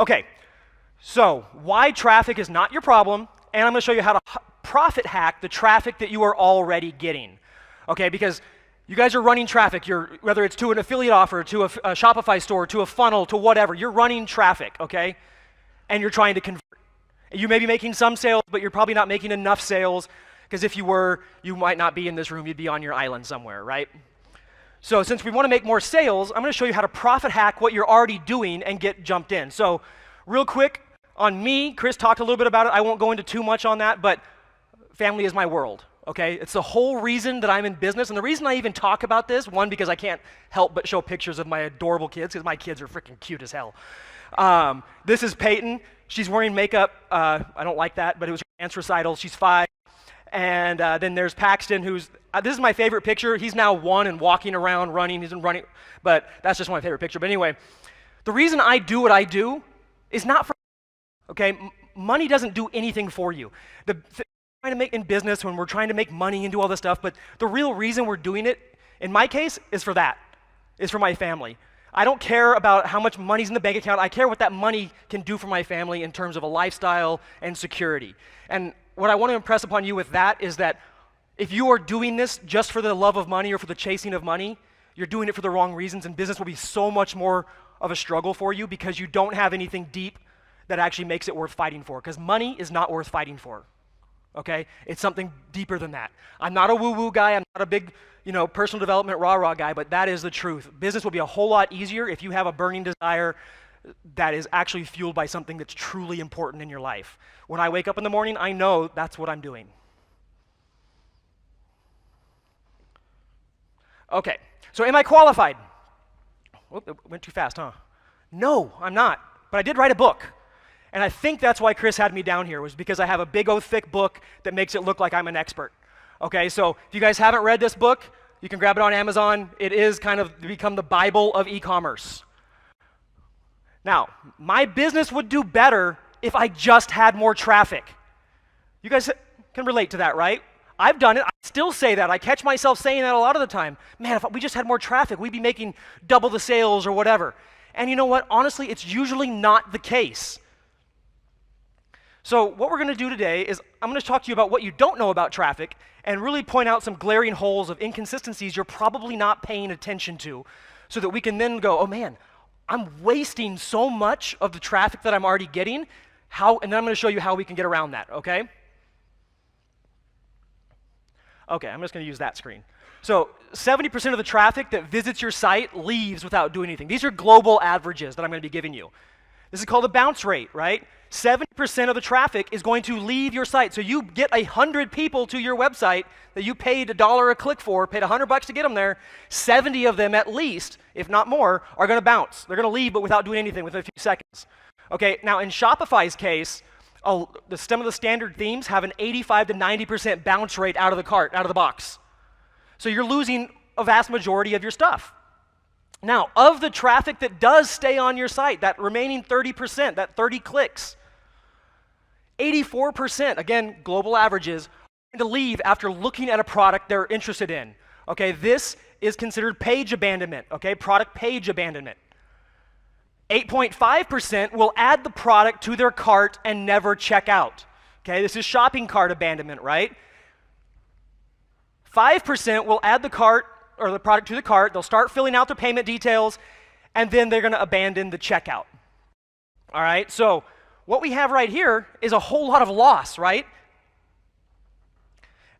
Okay, so why traffic is not your problem, and I'm going to show you how to profit hack the traffic that you are already getting. Okay, because you guys are running traffic, whether it's to an affiliate offer, to a Shopify store, to a funnel, to whatever, you're running traffic, okay? And you're trying to convert. You may be making some sales, but you're probably not making enough sales, because if you were, you might not be in this room, you'd be on your island somewhere, right? So since we want to make more sales, I'm going to show you how to profit hack what you're already doing and get jumped in. So real quick, on me, Chris talked a little bit about it. I won't go into too much on that, but family is my world, okay? It's the whole reason that I'm in business, and the reason I even talk about this, one, because I can't help but show pictures of my adorable kids, because my kids are freaking cute as hell. This is Peyton. She's wearing makeup. I don't like that, but it was her dance recital. She's 5. And then there's Paxton, who's, this is my favorite picture. He's now 1 and walking around, running. He's been running, but that's just my favorite picture. But anyway, the reason I do what I do is not for, okay? Money doesn't do anything for you. Trying to make in business when we're trying to make money and do all this stuff, but the real reason we're doing it, in my case, is for that. Is for my family. I don't care about how much money's in the bank account. I care what that money can do for my family in terms of a lifestyle and security. And what I want to impress upon you with that is that if you are doing this just for the love of money or for the chasing of money, you're doing it for the wrong reasons, and business will be so much more of a struggle for you because you don't have anything deep that actually makes it worth fighting for, because money is not worth fighting for. Okay? It's something deeper than that. I'm not a woo-woo guy. I'm not a big, personal development rah-rah guy, but that is the truth. Business will be a whole lot easier if you have a burning desire that is actually fueled by something that's truly important in your life. When I wake up in the morning, I know that's what I'm doing. Okay, so am I qualified? Whoop, it went too fast, huh? No, I'm not, but I did write a book. And I think that's why Chris had me down here, was because I have a big old thick book that makes it look like I'm an expert. Okay, so if you guys haven't read this book, you can grab it on Amazon. It is kind of become the Bible of e-commerce. Now, my business would do better if I just had more traffic. You guys can relate to that, right? I've done it. I still say that. I catch myself saying that a lot of the time. Man, if we just had more traffic, we'd be making double the sales or whatever. And you know what? Honestly, it's usually not the case. So what we're going to do today is I'm going to talk to you about what you don't know about traffic and really point out some glaring holes of inconsistencies you're probably not paying attention to, so that we can then go, oh man, I'm wasting so much of the traffic that I'm already getting, and then I'm going to show you how we can get around that, okay? Okay, I'm just going to use that screen. So 70% of the traffic that visits your site leaves without doing anything. These are global averages that I'm going to be giving you. This is called the bounce rate, right? 70% of the traffic is going to leave your site. So you get 100 people to your website that you paid $1 a click for, paid $100 to get them there. 70 of them at least, if not more, are going to bounce. They're going to leave, but without doing anything within a few seconds. Okay, now in Shopify's case, some of the standard themes have an 85 to 90% bounce rate out of the cart, out of the box. So you're losing a vast majority of your stuff. Now, of the traffic that does stay on your site, that remaining 30%, that 30 clicks, 84%, again, global averages, are going to leave after looking at a product they're interested in. Okay, this is considered page abandonment, okay, product page abandonment. 8.5% will add the product to their cart and never check out. Okay, this is shopping cart abandonment, right? 5% will add the cart or the product to the cart, they'll start filling out the payment details, and then they're going to abandon the checkout. All right, so what we have right here is a whole lot of loss, right?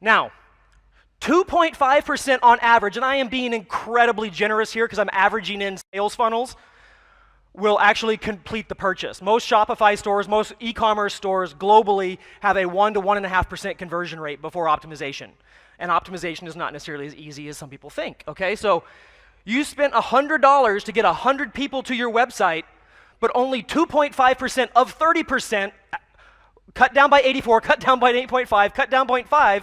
Now, 2.5% on average, and I am being incredibly generous here because I'm averaging in sales funnels, will actually complete the purchase. Most Shopify stores, most e-commerce stores globally have a 1 to 1.5% conversion rate before optimization. And optimization is not necessarily as easy as some people think, okay? So you spent $100 to get 100 people to your website, but only 2.5% of 30%, cut down by 84, cut down by 8.5, cut down 0.5,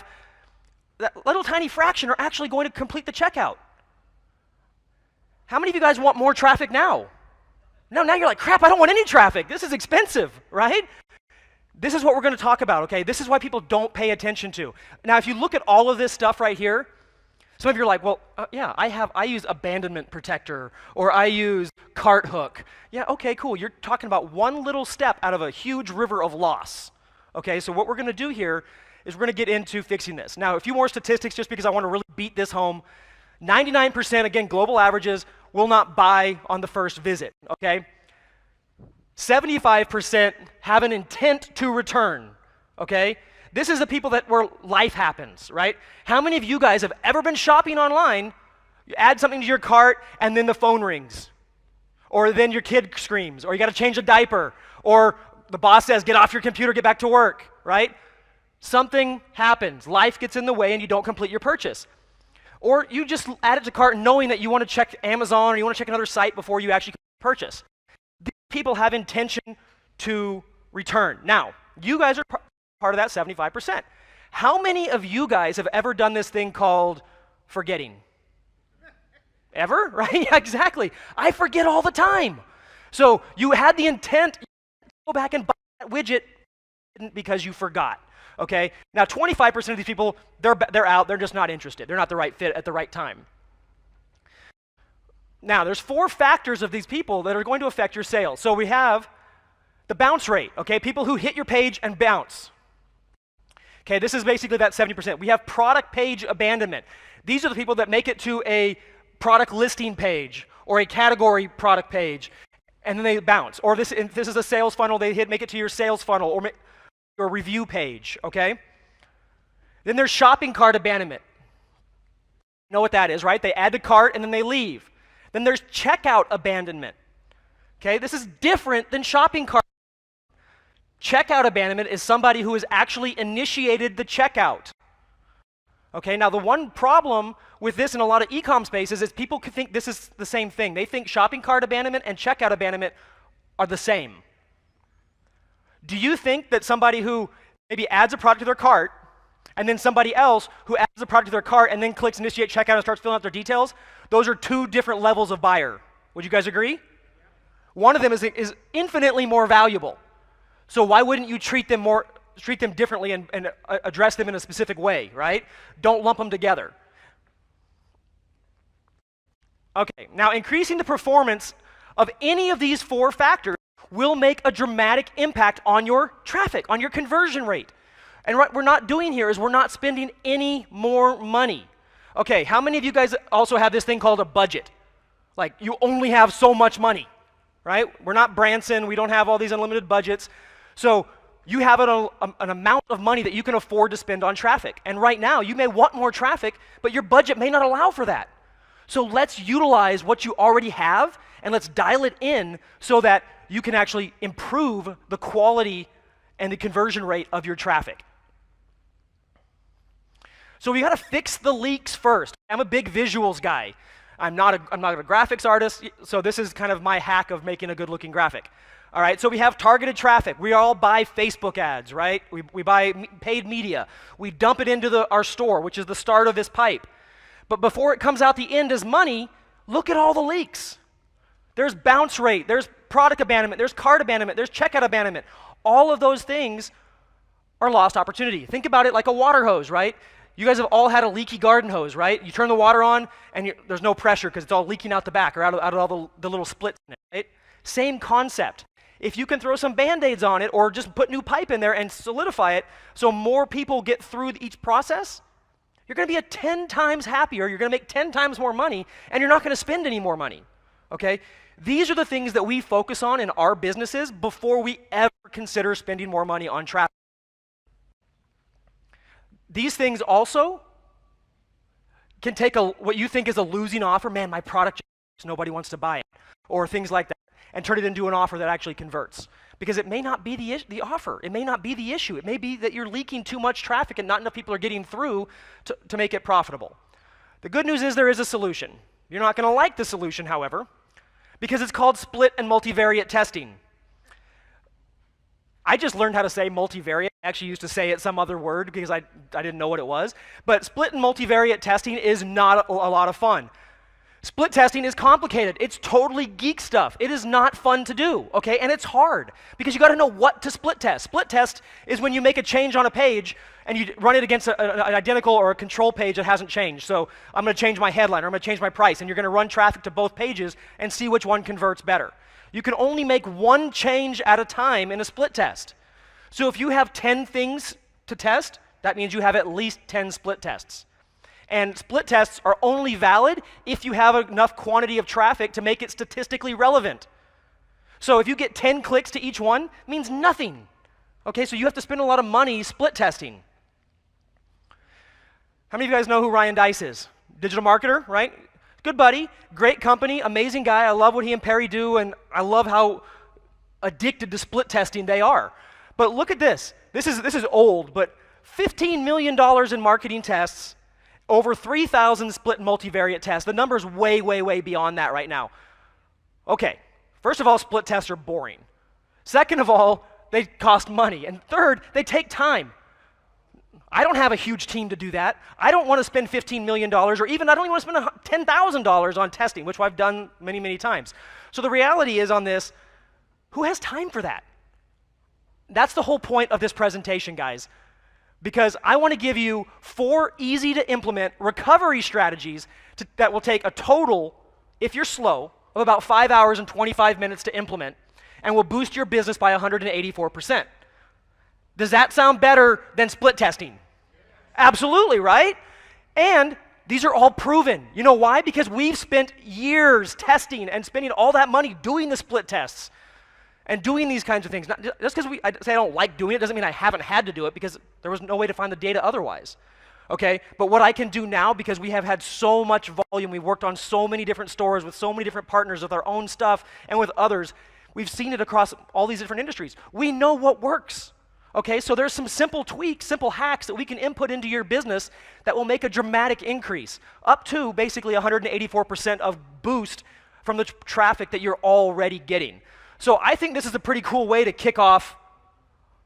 that little tiny fraction are actually going to complete the checkout. How many of you guys want more traffic now? No, now you're like, crap, I don't want any traffic. This is expensive, right? This is what we're going to talk about, okay? This is why people don't pay attention to. Now, if you look at all of this stuff right here, Some of you are like, well, yeah, I use abandonment protector, or I use cart hook. Yeah, okay, cool. You're talking about one little step out of a huge river of loss. Okay, so what we're going to do here is we're going to get into fixing this. Now, a few more statistics just because I want to really beat this home. 99%, again, global averages, will not buy on the first visit, okay? 75% have an intent to return, okay? This is the people where life happens, right? How many of you guys have ever been shopping online, you add something to your cart, and then the phone rings? Or then your kid screams, or you got to change a diaper, or the boss says, get off your computer, get back to work, right? Something happens. Life gets in the way and you don't complete your purchase. Or you just add it to cart knowing that you want to check Amazon or you want to check another site before you actually purchase. These people have intention to return. Now, you guys are part of that 75%. How many of you guys have ever done this thing called forgetting? Ever? Right? Yeah, exactly. I forget all the time. So you had the intent to go back and buy that widget because you forgot. Okay? Now 25% of these people, they're out, they're just not interested. They're not the right fit at the right time. Now, there's 4 factors of these people that are going to affect your sales. So we have the bounce rate, okay? People who hit your page and bounce. Okay, this is basically that 70%. We have product page abandonment. These are the people that make it to a product listing page or a category product page, and then they bounce. Or this is a sales funnel, make it to your sales funnel or your review page, okay? Then there's shopping cart abandonment. You know what that is, right? They add to cart and then they leave. Then there's checkout abandonment. Okay, this is different than shopping cart. Checkout abandonment is somebody who has actually initiated the checkout. Okay, now the one problem with this in a lot of e-com spaces is people could think this is the same thing. They think shopping cart abandonment and checkout abandonment are the same. Do you think that somebody who maybe adds a product to their cart and then somebody else who adds a product to their cart and then clicks initiate checkout and starts filling out their details, those are 2 different levels of buyer? Would you guys agree? One of them is infinitely more valuable. So why wouldn't you treat them differently and address them in a specific way, right? Don't lump them together. Okay, now increasing the performance of any of these 4 factors will make a dramatic impact on your traffic, on your conversion rate. And what we're not doing here is we're not spending any more money. Okay, how many of you guys also have this thing called a budget? Like you only have so much money, right? We're not Branson, we don't have all these unlimited budgets. So you have an amount of money that you can afford to spend on traffic. And right now, you may want more traffic, but your budget may not allow for that. So let's utilize what you already have, and let's dial it in so that you can actually improve the quality and the conversion rate of your traffic. So we got to fix the leaks first. I'm a big visuals guy. I'm not a graphics artist, so this is kind of my hack of making a good-looking graphic. All right, so we have targeted traffic. We all buy Facebook ads, right? We buy paid media. We dump it into our store, which is the start of this pipe. But before it comes out the end as money, look at all the leaks. There's bounce rate, there's product abandonment, there's cart abandonment, there's checkout abandonment. All of those things are lost opportunity. Think about it like a water hose, right? You guys have all had a leaky garden hose, right? You turn the water on and there's no pressure because it's all leaking out the back or out of all the little splits in it, right? Same concept. If you can throw some Band-Aids on it or just put new pipe in there and solidify it so more people get through each process, you're going to be 10 times happier, you're going to make 10 times more money, and you're not going to spend any more money, okay? These are the things that we focus on in our businesses before we ever consider spending more money on traffic. These things also can take what you think is a losing offer, man, my product, nobody wants to buy it, or things like that, and turn it into an offer that actually converts. Because it may not be the offer. It may not be the issue. It may be that you're leaking too much traffic and not enough people are getting through to make it profitable. The good news is there is a solution. You're not going to like the solution, however, because it's called split and multivariate testing. I just learned how to say multivariate. I actually used to say it some other word because I didn't know what it was. But split and multivariate testing is not a lot of fun. Split testing is complicated. It's totally geek stuff. It is not fun to do, okay? And it's hard because you got to know what to split test. Split test is when you make a change on a page and you run it against an identical or a control page that hasn't changed. So I'm going to change my headline or I'm going to change my price, and you're going to run traffic to both pages and see which one converts better. You can only make one change at a time in a split test. So if you have 10 things to test, that means you have at least 10 split tests. And split tests are only valid if you have enough quantity of traffic to make it statistically relevant. So if you get 10 clicks to each one, it means nothing. Okay, so you have to spend a lot of money split testing. How many of you guys know who Ryan Deiss is? Digital marketer, right? Good buddy, great company, amazing guy. I love what he and Perry do, and I love how addicted to split testing they are. But look at this. This is old, but $15 million in marketing tests, over 3,000 split multivariate tests. The number's way, way, way beyond that right now. Okay, first of all, split tests are boring. Second of all, they cost money. And third, they take time. I don't have a huge team to do that. I don't want to spend $15 million, or even I don't even want to spend $10,000 on testing, which I've done many, many times. So the reality is on this, who has time for that? That's the whole point of this presentation, guys. Because I want to give you 4 easy to implement recovery strategies that will take a total, if you're slow, of about 5 hours and 25 minutes to implement, and will boost your business by 184%. Does that sound better than split testing? Absolutely, right? And these are all proven. You know why? Because we've spent years testing and spending all that money doing the split tests and doing these kinds of things. Not, just because I say I don't like doing it doesn't mean I haven't had to do it, because there was no way to find the data otherwise. Okay? But what I can do now, because we have had so much volume, we've worked on so many different stores with so many different partners with our own stuff and with others, we've seen it across all these different industries. We know what works. Okay? So there's some simple tweaks, simple hacks that we can input into your business that will make a dramatic increase, up to basically 184% of boost from the traffic that you're already getting. So I think this is a pretty cool way to kick off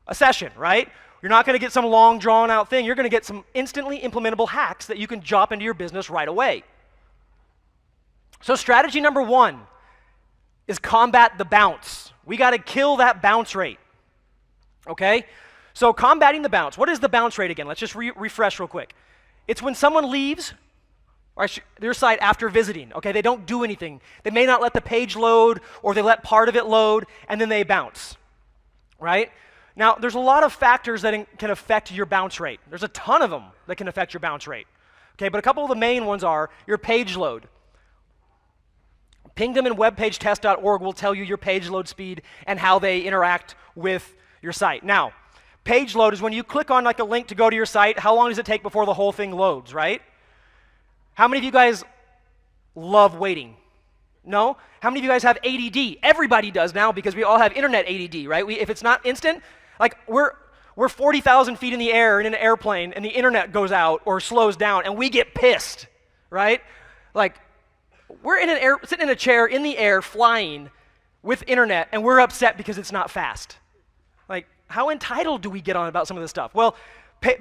a session, right? You're not going to get some long, drawn-out thing. You're going to get some instantly implementable hacks that you can drop into your business right away. So strategy number 1 is combat the bounce. We got to kill that bounce rate, okay? So combating the bounce. What is the bounce rate again? Let's just refresh real quick. It's when someone leaves their site after visiting, okay? They don't do anything. They may not let the page load, or they let part of it load, and then they bounce, right? Now, there's a lot of factors that can affect your bounce rate. There's a ton of them that can affect your bounce rate, okay? But a couple of the main ones are your page load. Pingdom and webpagetest.org will tell you your page load speed and how they interact with your site. Now, page load is when you click on like a link to go to your site, how long does it take before the whole thing loads, right? How many of you guys love waiting? No? How many of you guys have ADD? Everybody does now, because we all have internet ADD, right? If it's not instant, like we're 40,000 feet in the air in an airplane and the internet goes out or slows down and we get pissed, right? Like we're sitting in a chair in the air flying with internet and we're upset because it's not fast. Like how entitled do we get on about some of this stuff? Well,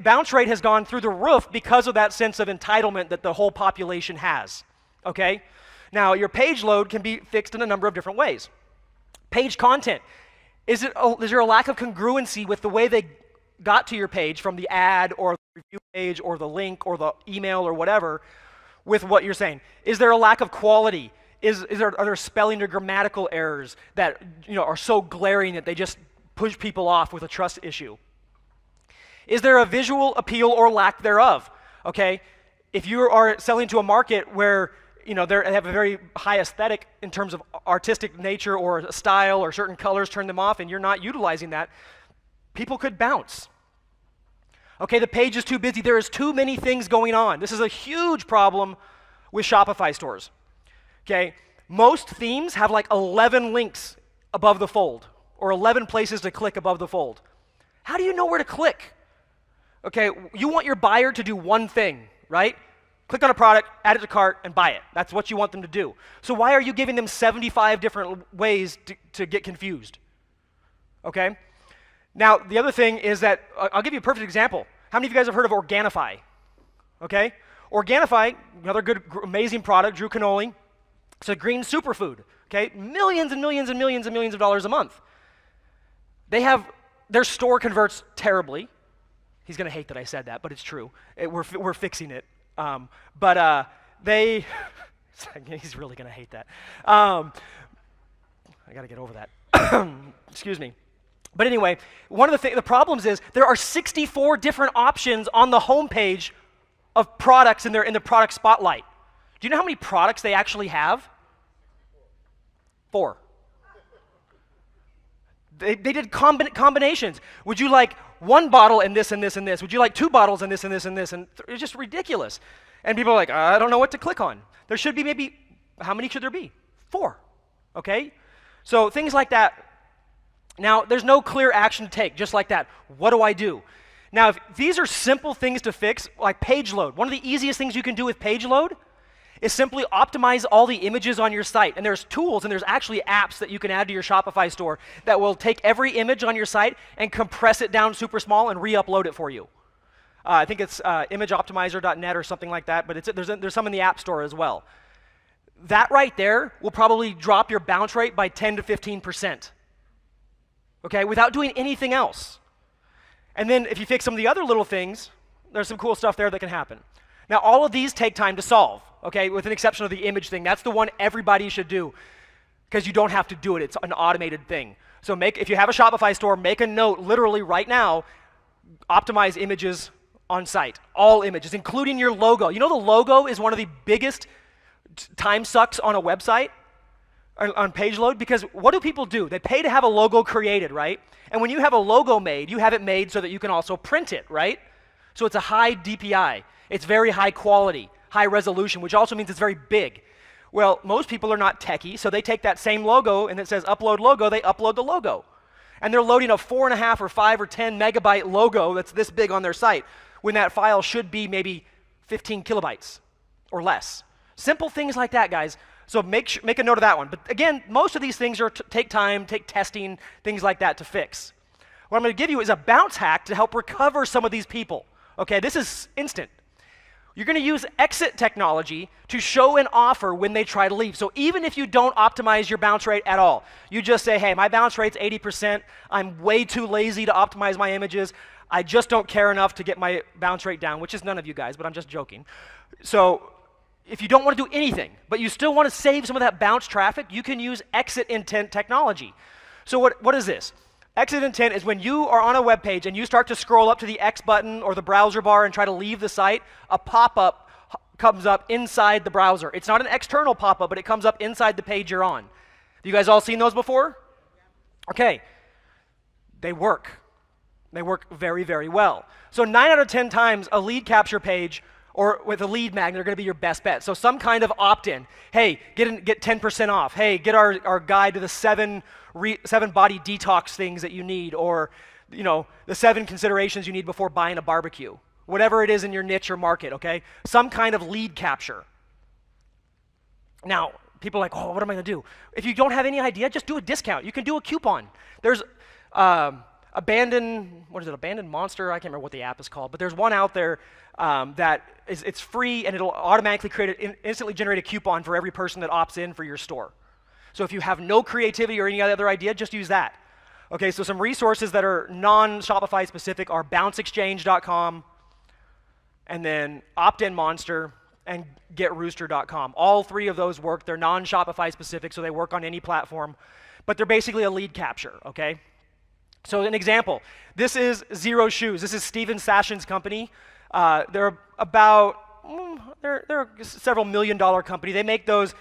bounce rate has gone through the roof because of that sense of entitlement that the whole population has, okay? Now, your page load can be fixed in a number of different ways. Page content. Is there a lack of congruency with the way they got to your page from the ad or the review page or the link or the email or whatever with what you're saying? Is there a lack of quality? Are there spelling or grammatical errors that are so glaring that they just push people off with a trust issue? Is there a visual appeal or lack thereof? Okay, if you are selling to a market where they have a very high aesthetic in terms of artistic nature or a style or certain colors turn them off and you're not utilizing that, people could bounce. Okay, the page is too busy. There is too many things going on. This is a huge problem with Shopify stores. Okay, most themes have like 11 links above the fold or 11 places to click above the fold. How do you know where to click? Okay, you want your buyer to do one thing, right? Click on a product, add it to cart, and buy it. That's what you want them to do. So why are you giving them 75 different ways to get confused? Okay? Now, the other thing is that, I'll give you a perfect example. How many of you guys have heard of Organifi? Okay? Organifi, another good, amazing product, Drew Canoli, It's a green superfood, okay? Millions and millions and millions and millions of dollars a month. Their store converts terribly. He's going to hate that I said that, but it's true. We're fixing it. He's really going to hate that. I got to get over that. Excuse me. But anyway, one of the problems is there are 64 different options on the homepage of products in the product spotlight. Do you know how many products they actually have? 4. They did combinations. Would you like 1 bottle and this and this and this? Would you like 2 bottles and this and this and this? And it's just ridiculous. And people are like, I don't know what to click on. There should be maybe, how many should there be? 4, okay? So things like that. Now, there's no clear action to take, just like that. What do I do? Now, if these are simple things to fix, like page load. One of the easiest things you can do with page load is simply optimize all the images on your site. And there's tools and there's actually apps that you can add to your Shopify store that will take every image on your site and compress it down super small and re-upload it for you. I think it's imageoptimizer.net or something like that, but there's some in the App Store as well. That right there will probably drop your bounce rate by 10 to 15%, okay, without doing anything else. And then if you fix some of the other little things, there's some cool stuff there that can happen. Now, all of these take time to solve, okay, with an exception of the image thing. That's the one everybody should do because you don't have to do it. It's an automated thing. So if you have a Shopify store, make a note literally right now, optimize images on site, all images, including your logo. You know the logo is one of the biggest time sucks on a website, on page load, because what do people do? They pay to have a logo created, right? And when you have a logo made, you have it made so that you can also print it, right? So it's a high DPI. It's very high quality, high resolution, which also means it's very big. Well, most people are not techie, so they take that same logo and it says upload logo, they upload the logo. And they're loading a 4.5 or 5 or 10 megabyte logo that's this big on their site when that file should be maybe 15 kilobytes or less. Simple things like that, guys. So make a note of that one. But again, most of these things take time, take testing, things like that to fix. What I'm going to give you is a bounce hack to help recover some of these people. Okay, this is instant. You're going to use exit technology to show an offer when they try to leave. So even if you don't optimize your bounce rate at all, you just say, hey, my bounce rate's 80%. I'm way too lazy to optimize my images. I just don't care enough to get my bounce rate down, which is none of you guys, but I'm just joking. So if you don't want to do anything, but you still want to save some of that bounce traffic, you can use exit intent technology. So what is this? Exit intent is when you are on a web page and you start to scroll up to the X button or the browser bar and try to leave the site, a pop-up comes up inside the browser. It's not an external pop-up, but it comes up inside the page you're on. Have you guys all seen those before? Okay. They work. They work very, very well. So 9 out of 10 times a lead capture page or with a lead magnet are going to be your best bet. So some kind of opt-in. Hey, get 10% off. Hey, get our guide to the 7 body detox things that you need, or the 7 considerations you need before buying a barbecue. Whatever it is in your niche or market, okay? Some kind of lead capture. Now, people are like, oh, what am I going to do? If you don't have any idea, just do a discount. You can do a coupon. There's Abandoned Monster, I can't remember what the app is called, but there's one out there that it's free and it'll automatically instantly generate a coupon for every person that opts in for your store. So if you have no creativity or any other idea, just use that. Okay, so some resources that are non-Shopify specific are bounceexchange.com and then Opt-in Monster and getrooster.com. All 3 of those work. They're non-Shopify specific, so they work on any platform, but they're basically a lead capture, okay? So an example, this is XERO Shoes. This is Steven Sashin's company. They're a several million-dollar company. They make those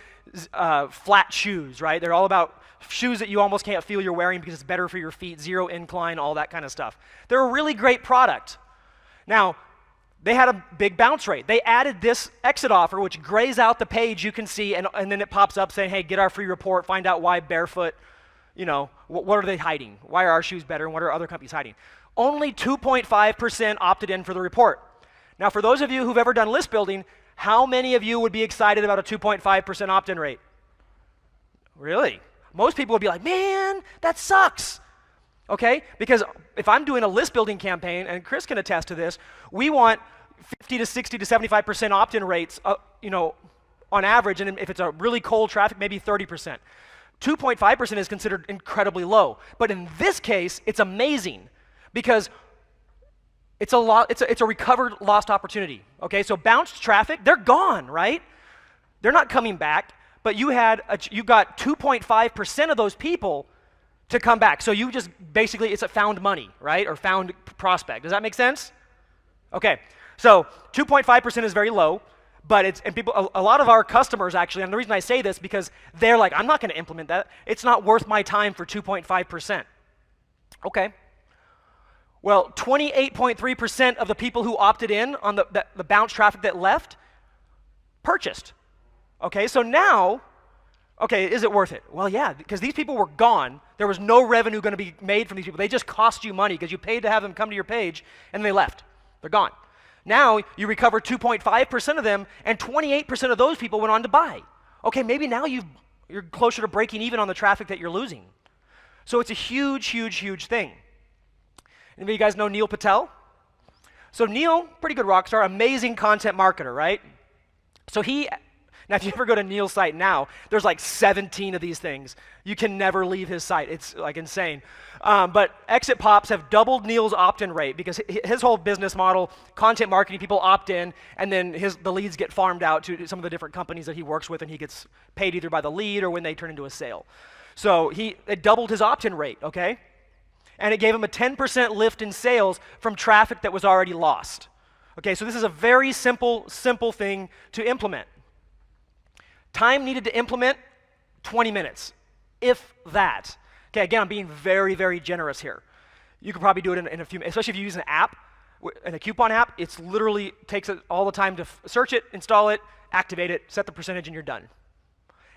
flat shoes, right? They're all about shoes that you almost can't feel you're wearing because it's better for your feet, 0 incline, all that kind of stuff. They're a really great product. Now, they had a big bounce rate. They added this exit offer, which grays out the page you can see, and then it pops up saying, hey, get our free report, find out why barefoot, what are they hiding? Why are our shoes better, and what are other companies hiding? Only 2.5% opted in for the report. Now, for those of you who've ever done list building, how many of you would be excited about a 2.5% opt-in rate? Really? Most people would be like, man, that sucks. Okay? Because if I'm doing a list building campaign, and Chris can attest to this, we want 50 to 60 to 75% opt-in rates, on average, and if it's a really cold traffic, maybe 30%. 2.5% is considered incredibly low. But in this case, it's amazing because it's a recovered lost opportunity. Okay, so bounced traffic, they're gone, right? They're not coming back, but you got 2.5% of those people to come back. So you just basically, it's a found money, right? Or found prospect. Does that make sense? Okay, so 2.5% is very low, but a lot of our customers actually, and the reason I say this because they're like, I'm not going to implement that. It's not worth my time for 2.5%. Okay. Well, 28.3% of the people who opted in on the bounce traffic that left purchased. Okay, so now, is it worth it? Well, yeah, because these people were gone. There was no revenue going to be made from these people. They just cost you money because you paid to have them come to your page, and they left. They're gone. Now, you recover 2.5% of them, and 28% of those people went on to buy. Okay, maybe now you're closer to breaking even on the traffic that you're losing. So it's a huge, huge, huge thing. Anybody of you guys know Neil Patel? So Neil, pretty good rock star, amazing content marketer, right? So now if you ever go to Neil's site now, there's like 17 of these things. You can never leave his site. It's like insane. But Exit Pops have doubled Neil's opt-in rate because his whole business model, content marketing, people opt in, and then the leads get farmed out to some of the different companies that he works with, and he gets paid either by the lead or when they turn into a sale. So it doubled his opt-in rate, okay? And it gave him a 10% lift in sales from traffic that was already lost. Okay, so this is a very simple thing to implement. Time needed to implement, 20 minutes, if that. Okay, again, I'm being very, very generous here. You could probably do it in a few minutes, especially if you use an app, in a coupon app, it literally takes all the time to search it, install it, activate it, set the percentage, and you're done.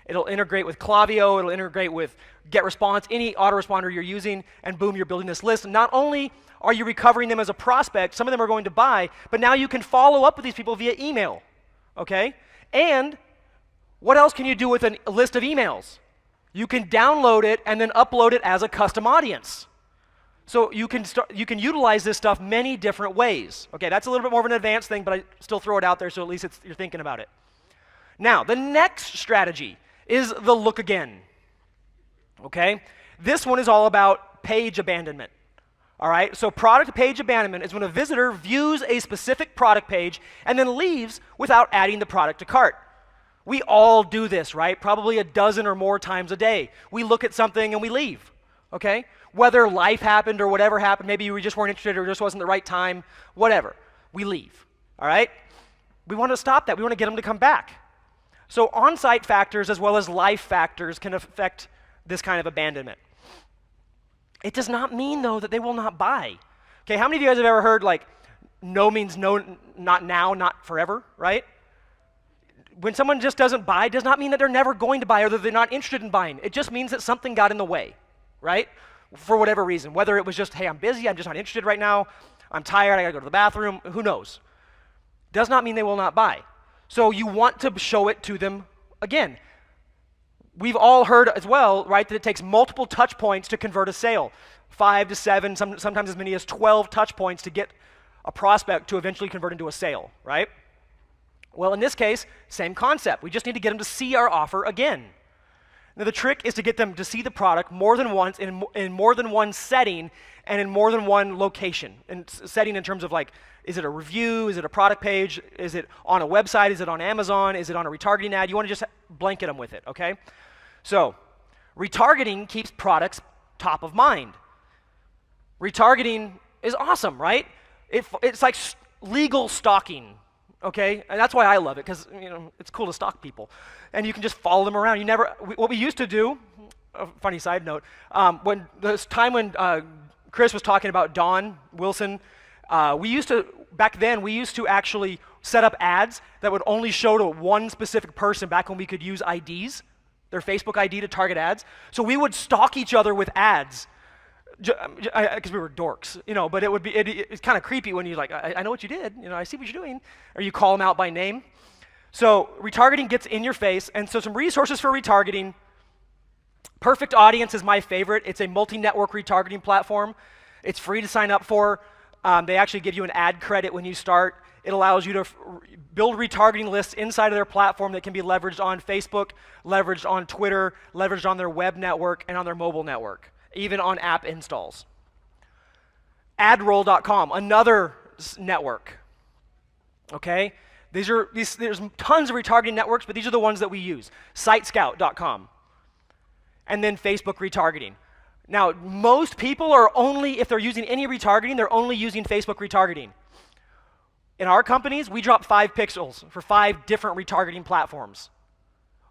It'll integrate with Klaviyo, it'll integrate with GetResponse, any autoresponder you're using, and boom, you're building this list. And not only are you recovering them as a prospect, some of them are going to buy, but now you can follow up with these people via email, okay? And what else can you do with a list of emails? You can download it and then upload it as a custom audience. So you can utilize this stuff many different ways. Okay, that's a little bit more of an advanced thing, but I still throw it out there so at least you're thinking about it. Now, the next strategy is the look again. Okay? This one is all about page abandonment. All right? So product page abandonment is when a visitor views a specific product page and then leaves without adding the product to cart. We all do this, right? Probably a dozen or more times a day. We look at something and we leave, okay? Whether life happened or whatever happened, maybe we just weren't interested or just wasn't the right time, whatever. We leave, all right? We want to stop that. We want to get them to come back. So on-site factors as well as life factors can affect this kind of abandonment. It does not mean, though, that they will not buy. Okay, how many of you guys have ever heard, like, no means no, not now, not forever, right? When someone just doesn't buy, does not mean that they're never going to buy or that they're not interested in buying. It just means that something got in the way, right? For whatever reason. Whether it was just, hey, I'm busy, I'm just not interested right now, I'm tired, I gotta go to the bathroom, who knows? Does not mean they will not buy. So you want to show it to them again. We've all heard as well, right, that it takes multiple touch points to convert a sale. 5 to 7, sometimes as many as 12 touch points to get a prospect to eventually convert into a sale, right? Well, in this case, same concept. We just need to get them to see our offer again. Now, the trick is to get them to see the product more than once in more than one setting and in more than one location. And setting in terms of like, is it a review? Is it a product page? Is it on a website? Is it on Amazon? Is it on a retargeting ad? You want to just blanket them with it, okay? So, retargeting keeps products top of mind. Retargeting is awesome, right? It's like legal stalking. Okay, and that's why I love it, because it's cool to stalk people, and you can just follow them around. What we used to do, a funny side note, when Chris was talking about Dawn Wilson, back then we used to actually set up ads that would only show to one specific person back when we could use IDs, their Facebook ID to target ads. So we would stalk each other with ads. Because we were dorks, but it's kind of creepy when you're like, I know what you did, I see what you're doing, or you call them out by name. So retargeting gets in your face, and so some resources for retargeting. Perfect Audience is my favorite. It's a multi-network retargeting platform. It's free to sign up for. They actually give you an ad credit when you start. it allows you to build retargeting lists inside of their platform that can be leveraged on Facebook, leveraged on Twitter, leveraged on their web network, and on their mobile network, even on app installs. Adroll.com, another network. Okay? There's tons of retargeting networks, but these are the ones that we use. Sitescout.com. And then Facebook retargeting. Now, most people are only, if they're using any retargeting, they're only using Facebook retargeting. In our companies, we drop 5 pixels for 5 different retargeting platforms.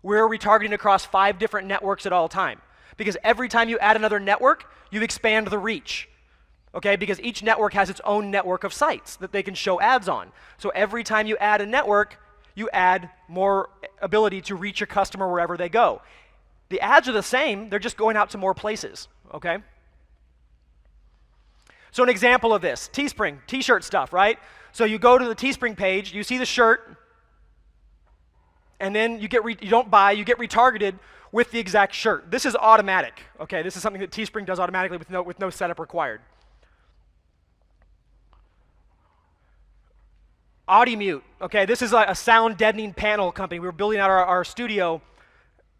We're retargeting across 5 different networks at all time. Because every time you add another network, you expand the reach. Okay, because each network has its own network of sites that they can show ads on. So every time you add a network, you add more ability to reach your customer wherever they go. The ads are the same, they're just going out to more places, okay? So an example of this, Teespring, t-shirt stuff, right? So you go to the Teespring page, you see the shirt, and then you get you don't buy, you get retargeted with the exact shirt. This is automatic, okay? This is something that Teespring does automatically with no setup required. Audimute, okay, this is a sound deadening panel company. We were building out our studio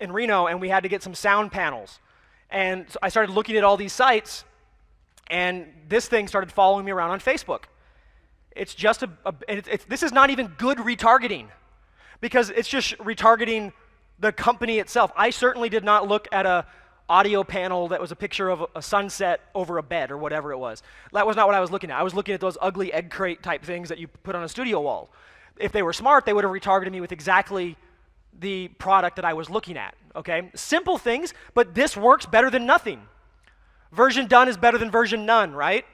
in Reno, and we had to get some sound panels. And so I started looking at all these sites, and this thing started following me around on Facebook. It's just this is not even good retargeting, because it's just retargeting the company itself. I certainly did not look at a audio panel that was a picture of a sunset over a bed or whatever it was. That was not what I was looking at. I was looking at those ugly egg crate type things that you put on a studio wall. If they were smart, they would have retargeted me with exactly the product that I was looking at, okay? Simple things, but this works better than nothing. Version done is better than version none, right?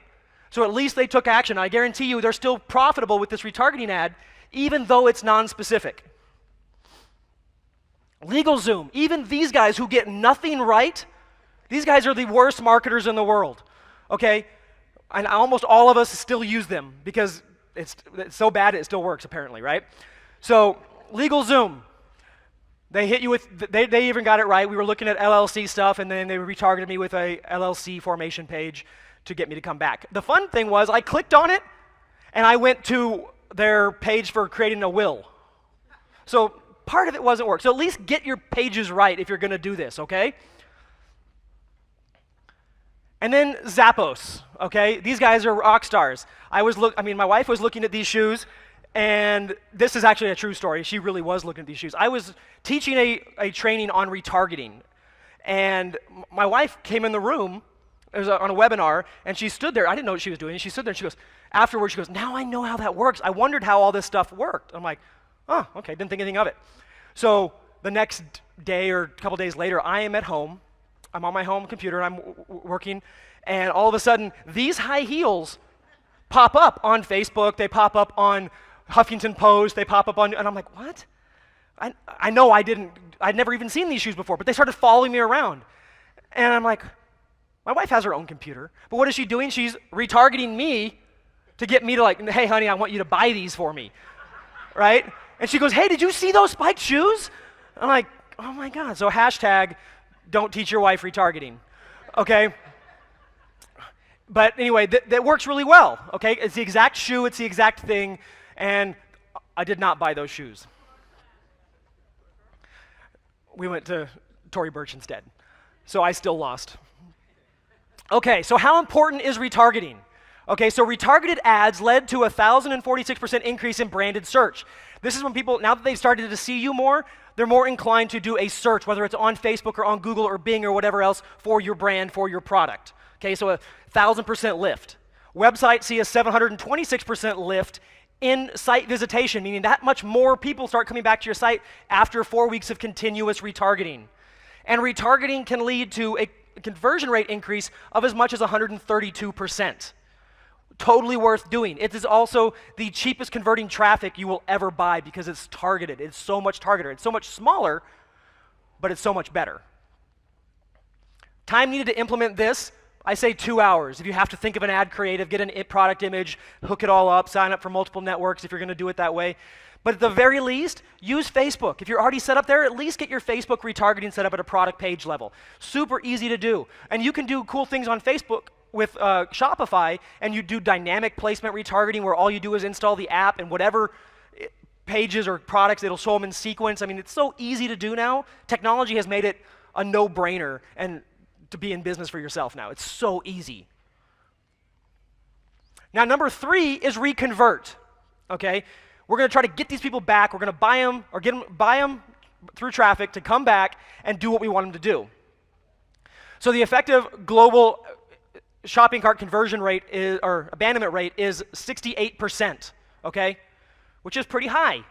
So at least they took action. I guarantee you they're still profitable with this retargeting ad, even though it's non-specific. LegalZoom, even these guys who get nothing right, these guys are the worst marketers in the world, okay? And almost all of us still use them because it's so bad it still works apparently, right? So LegalZoom, they hit you with, they even got it right. We were looking at LLC stuff, and then they retargeted me with a LLC formation page to get me to come back. The fun thing was I clicked on it, and I went to their page for creating a will. So part of it wasn't work. So at least get your pages right if you're going to do this, okay? And then Zappos, okay? These guys are rock stars. my wife was looking at these shoes, and this is actually a true story. She really was looking at these shoes. I was teaching a training on retargeting, and my wife came in the room. It was on a webinar, and she stood there. I didn't know what she was doing. She stood there, and she goes, afterwards, she goes, now I know how that works. I wondered how all this stuff worked. I'm like, oh, okay, didn't think anything of it. So the next day or a couple days later, I am at home. I'm on my home computer, and I'm working, and all of a sudden, these high heels pop up on Facebook. They pop up on Huffington Post. They pop up on, and I'm like, what? I know I'd never even seen these shoes before, but they started following me around. And I'm like, my wife has her own computer, but what is she doing? She's retargeting me to get me to like, hey, honey, I want you to buy these for me, right? And she goes, hey, did you see those spiked shoes? I'm like, oh my God. So hashtag, don't teach your wife retargeting, okay? But anyway, that works really well, okay? It's the exact shoe, it's the exact thing, and I did not buy those shoes. We went to Tory Burch instead, so I still lost. Okay, so how important is retargeting? Okay, so retargeted ads led to a 1,046% increase in branded search. This is when people, now that they've started to see you more, they're more inclined to do a search, whether it's on Facebook or on Google or Bing or whatever else, for your brand, for your product. Okay, so a 1,000% lift. Websites see a 726% lift in site visitation, meaning that much more people start coming back to your site after 4 weeks of continuous retargeting. And retargeting can lead to a conversion rate increase of as much as 132%. Totally worth doing. It is also the cheapest converting traffic you will ever buy because it's targeted. It's so much targeted. It's so much smaller, but it's so much better. Time needed to implement this, I say 2 hours. If you have to think of an ad creative, get an product image, hook it all up, sign up for multiple networks if you're going to do it that way. But at the very least, use Facebook. If you're already set up there, at least get your Facebook retargeting set up at a product page level. Super easy to do. And you can do cool things on Facebook Shopify and you do dynamic placement retargeting where all you do is install the app and whatever pages or products, it'll show them in sequence. I mean, it's so easy to do now. Technology has made it a no-brainer and to be in business for yourself now. It's so easy. Now, number 3 is reconvert, okay? We're going to try to get these people back. We're going to buy them through traffic to come back and do what we want them to do. So the effective global shopping cart conversion rate or abandonment rate is 68%, okay? Which is pretty high.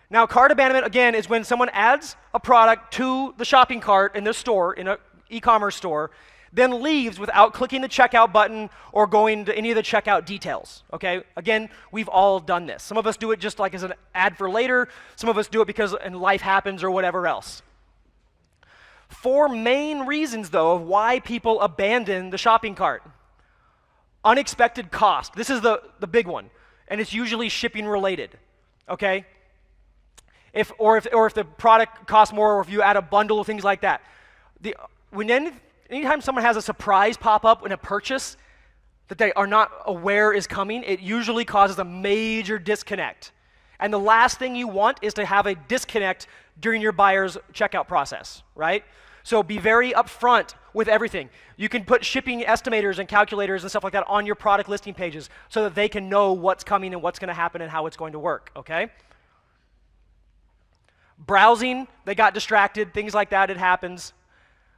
Now, cart abandonment, again, is when someone adds a product to the shopping cart in their store, in an e-commerce store, then leaves without clicking the checkout button or going to any of the checkout details, okay? Again, we've all done this. Some of us do it just like as an ad for later. Some of us do it because life happens or whatever else. 4 main reasons, though, of why people abandon the shopping cart. Unexpected cost. This is the big one, and it's usually shipping related, okay? If the product costs more, or if you add a bundle, things like that. Anytime someone has a surprise pop up in a purchase that they are not aware is coming, it usually causes a major disconnect. And the last thing you want is to have a disconnect during your buyer's checkout process, right? So be very upfront with everything. You can put shipping estimators and calculators and stuff like that on your product listing pages so that they can know what's coming and what's going to happen and how it's going to work, okay? Browsing, they got distracted, things like that, it happens.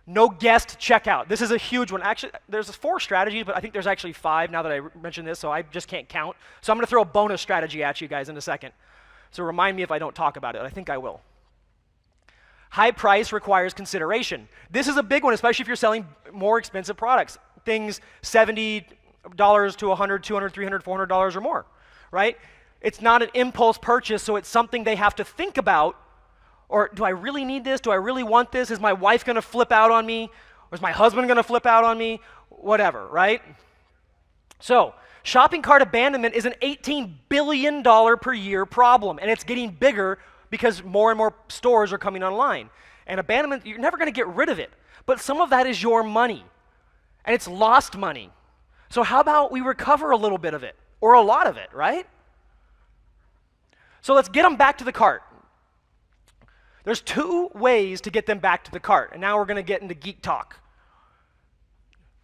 No guest checkout. This is a huge one. Actually, there's 4 strategies, but I think there's actually 5 now that I mentioned this, so I just can't count. So I'm going to throw a bonus strategy at you guys in a second. So remind me if I don't talk about it. I think I will. High price requires consideration. This is a big one, especially if you're selling more expensive products. Things $70 to $100, $200, $300, $400 or more, right? It's not an impulse purchase, so it's something they have to think about. Or do I really need this? Do I really want this? Is my wife going to flip out on me? Or is my husband going to flip out on me? Whatever, right? So shopping cart abandonment is an $18 billion per year problem, and it's getting bigger because more and more stores are coming online. And abandonment, you're never going to get rid of it. But some of that is your money, and it's lost money. So how about we recover a little bit of it, or a lot of it, right? So let's get them back to the cart. There's 2 ways to get them back to the cart, and now we're going to get into geek talk.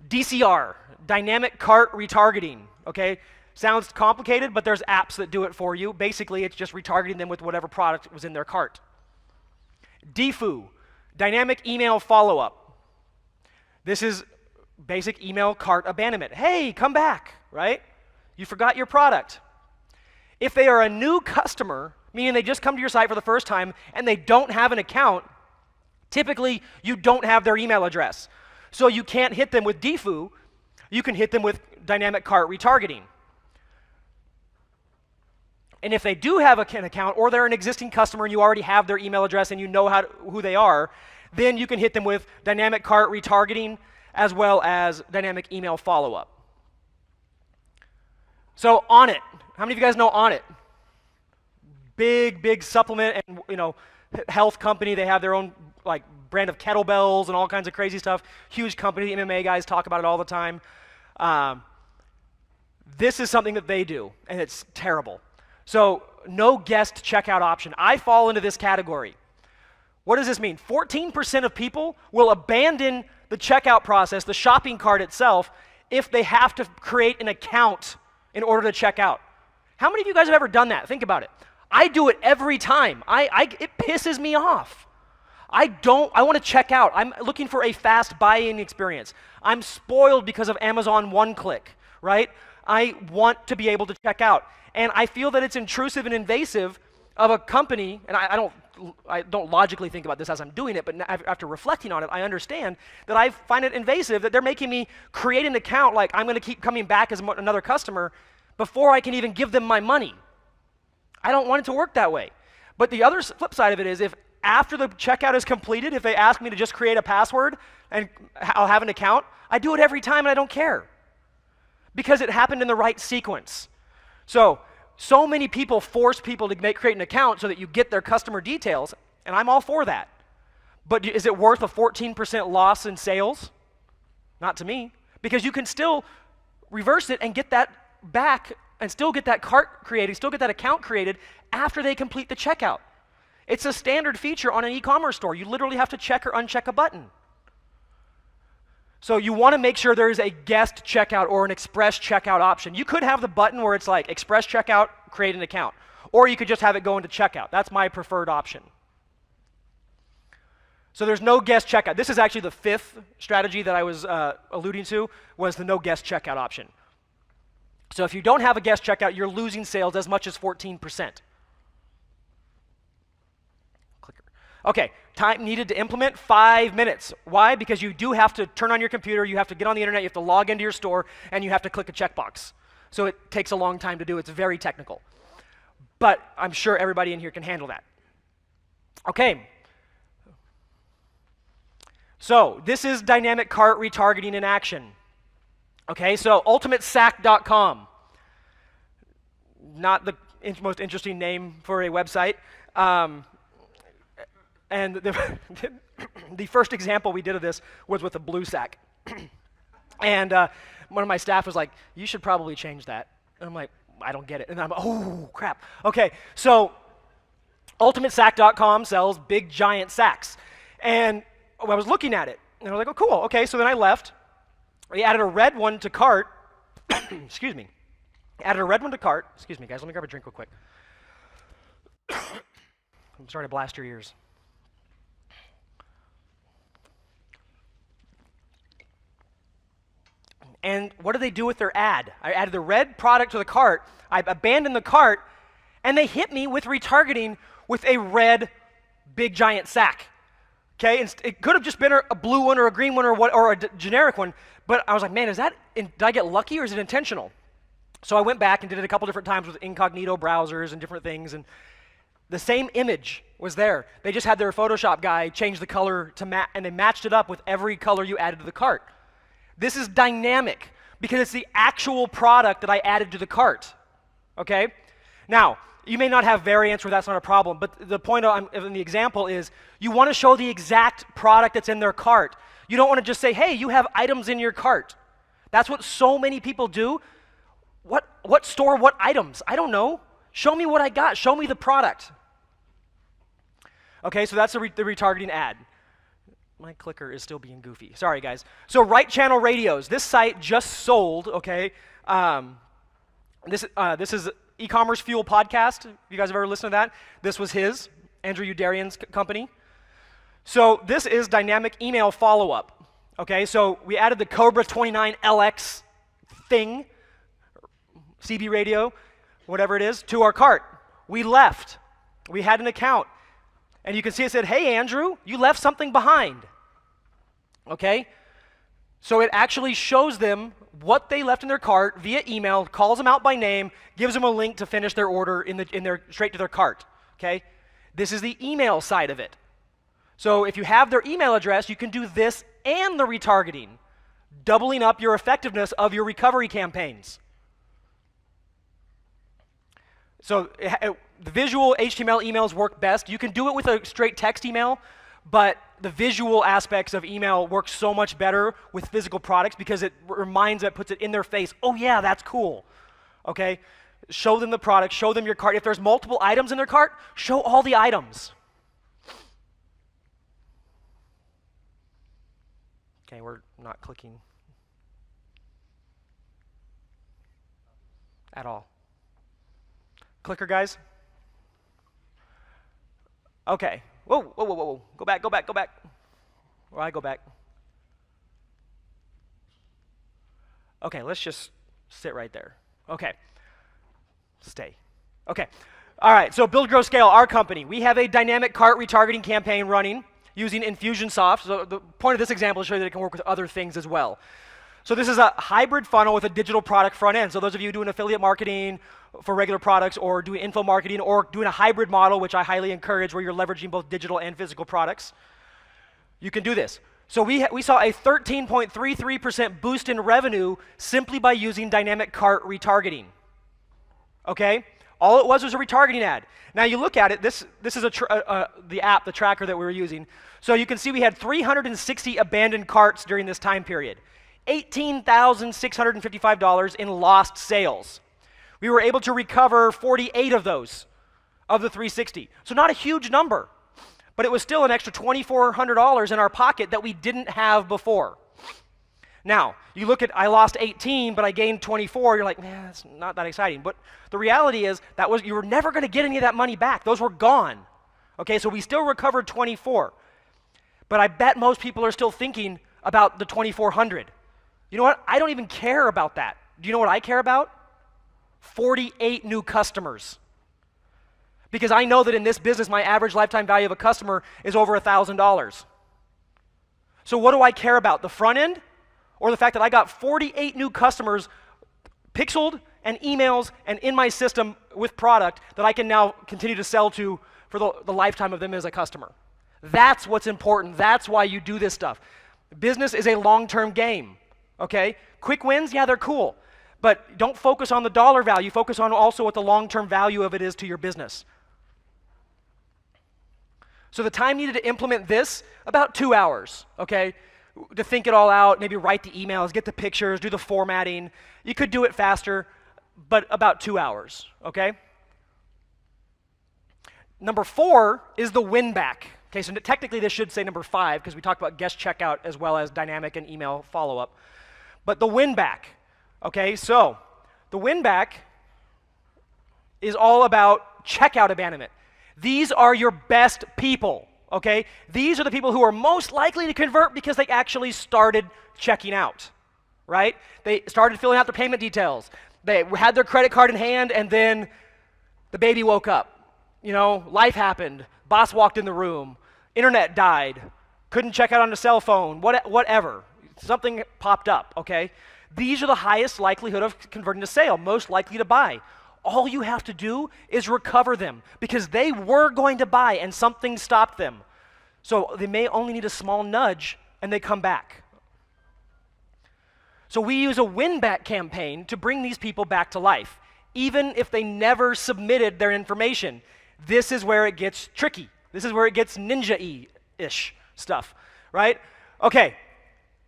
DCR, dynamic cart retargeting, okay? Sounds complicated, but there's apps that do it for you. Basically, it's just retargeting them with whatever product was in their cart. DFU, dynamic email follow-up. This is basic email cart abandonment. Hey, come back, right? You forgot your product. If they are a new customer, meaning they just come to your site for the first time and they don't have an account, typically you don't have their email address. So you can't hit them with DFU, you can hit them with dynamic cart retargeting. And if they do have an account or they're an existing customer and you already have their email address and you know who they are, then you can hit them with dynamic cart retargeting as well as dynamic email follow-up. So Onnit, how many of you guys know Onnit? Big supplement and health company. They have their own brand of kettlebells and all kinds of crazy stuff. Huge company. The MMA guys talk about it all the time. This is something that they do, and it's terrible. So no guest checkout option. I fall into this category. What does this mean? 14% of people will abandon the checkout process, the shopping cart itself, if they have to create an account in order to check out. How many of you guys have ever done that? Think about it. I do it every time. It pisses me off. I want to check out. I'm looking for a fast buy-in experience. I'm spoiled because of Amazon one-click, right? I want to be able to check out. And I feel that it's intrusive and invasive of a company, and I don't logically think about this as I'm doing it, but after reflecting on it, I understand that I find it invasive that they're making me create an account like I'm going to keep coming back as another customer before I can even give them my money. I don't want it to work that way. But the other flip side of it is if after the checkout is completed, if they ask me to just create a password and I'll have an account, I do it every time and I don't care because it happened in the right sequence. So many people force people to create an account so that you get their customer details, and I'm all for that. But is it worth a 14% loss in sales? Not to me. because you can still reverse it and get that back and still get that cart created, still get that account created after they complete the checkout. It's a standard feature on an e-commerce store. You literally have to check or uncheck a button. So you want to make sure there is a guest checkout or an express checkout option. You could have the button where it's like express checkout, create an account. Or you could just have it go into checkout. That's my preferred option. So there's no guest checkout. This is actually the fifth strategy that I was alluding to, was the no guest checkout option. So if you don't have a guest checkout, you're losing sales as much as 14%. Okay, time needed to implement, 5 minutes. Why? Because you do have to turn on your computer, you have to get on the internet, you have to log into your store, and you have to click a checkbox. So it takes a long time to do. It's very technical. But I'm sure everybody in here can handle that. Okay. So this is dynamic cart retargeting in action. Okay, so ultimatesac.com. Not the most interesting name for a website. And the first example we did of this was with a blue sack. And one of my staff was like, you should probably change that. And I'm like, I don't get it. And I'm like, oh, crap. Okay, so ultimatesac.com sells big, giant sacks. And I was looking at it, and I was like, oh, cool. Okay, so then I left. We added a red one to cart. Excuse me. Added a red one to cart. Excuse me, guys. Let me grab a drink real quick. I'm sorry to blast your ears. And what do they do with their ad? I added the red product to the cart. I abandoned the cart, and they hit me with retargeting with a red, big, giant sack. Okay, and it could have just been a blue one or a green one or a generic one, but I was like, man, did I get lucky or is it intentional? So I went back and did it a couple different times with incognito browsers and different things, and the same image was there. They just had their Photoshop guy change the color to and they matched it up with every color you added to the cart. This is dynamic because it's the actual product that I added to the cart, okay? Now, you may not have variants where that's not a problem, but the point in the example is you want to show the exact product that's in their cart. You don't want to just say, hey, you have items in your cart. That's what so many people do. What store, what items? I don't know. Show me what I got. Show me the product. Okay, so that's the retargeting ad. My clicker is still being goofy. Sorry, guys. So right channel radios. This site just sold, okay. This is E-commerce Fuel Podcast. You guys have ever listened to that? This was his, Andrew Udarian's company. So this is dynamic email follow-up. Okay, so we added the Cobra 29LX thing, CB radio, whatever it is, to our cart. We left. We had an account. And you can see it said, hey, Andrew, you left something behind. Okay? So it actually shows them what they left in their cart via email, calls them out by name, gives them a link to finish their order straight to their cart. Okay? This is the email side of it. So if you have their email address, you can do this and the retargeting, doubling up your effectiveness of your recovery campaigns. So the visual HTML emails work best. You can do it with a straight text email, but the visual aspects of email work so much better with physical products because it reminds them, puts it in their face. Oh yeah, that's cool. Okay? Show them the product, show them your cart. If there's multiple items in their cart, show all the items. Okay, we're not clicking at all. Clicker, guys? Okay. Whoa, whoa, whoa, whoa. Go back, go back, go back. Or I go back. Okay, let's just sit right there. Okay. Stay. Okay. All right, so Build, Grow, Scale, our company. We have a dynamic cart retargeting campaign running using Infusionsoft. So the point of this example is to show you that it can work with other things as well. So this is a hybrid funnel with a digital product front end. So those of you doing affiliate marketing for regular products or doing info marketing or doing a hybrid model, which I highly encourage where you're leveraging both digital and physical products, you can do this. So we saw a 13.33% boost in revenue simply by using dynamic cart retargeting. Okay? All it was a retargeting ad. Now you look at it, this is the app, the tracker that we were using. So you can see we had 360 abandoned carts during this time period. $18,655 in lost sales. We were able to recover 48 of those, of the 360. So not a huge number, but it was still an extra $2,400 in our pocket that we didn't have before. Now, you look at, I lost 18, but I gained 24. You're like, man, that's not that exciting. But the reality is you were never going to get any of that money back. Those were gone. Okay, so we still recovered 24. But I bet most people are still thinking about the 2,400. You know what? I don't even care about that. Do you know what I care about? 48 new customers. Because I know that in this business, my average lifetime value of a customer is over $1,000. So what do I care about? The front end? Or the fact that I got 48 new customers pixeled and emails and in my system with product that I can now continue to sell to for the lifetime of them as a customer. That's what's important. That's why you do this stuff. Business is a long-term game, okay? Quick wins, yeah, they're cool. But don't focus on the dollar value. Focus on also what the long-term value of it is to your business. So the time needed to implement this, about 2 hours, okay? To think it all out, maybe write the emails, get the pictures, do the formatting. You could do it faster, but about 2 hours, okay? Number 4 is the win back. Okay, so technically this should say number 5 because we talked about guest checkout as well as dynamic and email follow-up. But the win back, okay, so the win back is all about checkout abandonment. These are your best people, okay? These are the people who are most likely to convert because they actually started checking out, right? They started filling out their payment details. They had their credit card in hand, and then the baby woke up. You know, life happened. Boss walked in the room. Internet died. Couldn't check out on the cell phone. Whatever. Something popped up, okay? These are the highest likelihood of converting to sale, most likely to buy. All you have to do is recover them because they were going to buy and something stopped them. So they may only need a small nudge and they come back. So we use a win-back campaign to bring these people back to life, even if they never submitted their information. This is where it gets tricky. This is where it gets ninja-y-ish stuff, right? Okay,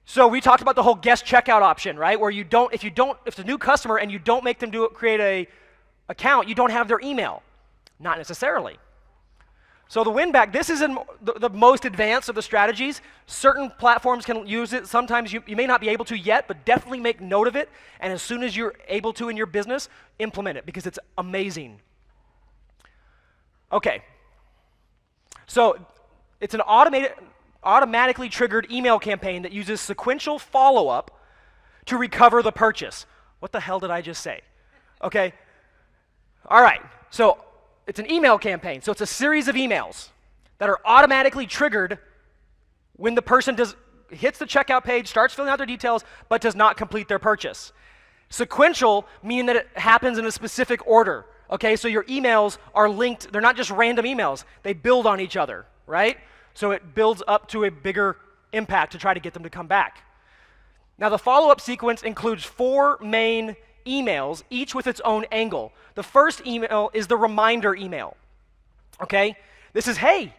so we talked about the whole guest checkout option, right? Where if it's a new customer and you don't make them create a account, you don't have their email. Not necessarily. So the win-back, this is the most advanced of the strategies. Certain platforms can use it. Sometimes you may not be able to yet, but definitely make note of it. And as soon as you're able to in your business, implement it because it's amazing. Okay. So it's an automatically triggered email campaign that uses sequential follow-up to recover the purchase. What the hell did I just say? Okay. All right. So it's an email campaign. So it's a series of emails that are automatically triggered when the person hits the checkout page, starts filling out their details, but does not complete their purchase. Sequential, meaning that it happens in a specific order. Okay, so your emails are linked. They're not just random emails. They build on each other, right? So it builds up to a bigger impact to try to get them to come back. Now the follow-up sequence includes 4 main emails, each with its own angle. The first email is the reminder email, okay? This is, hey,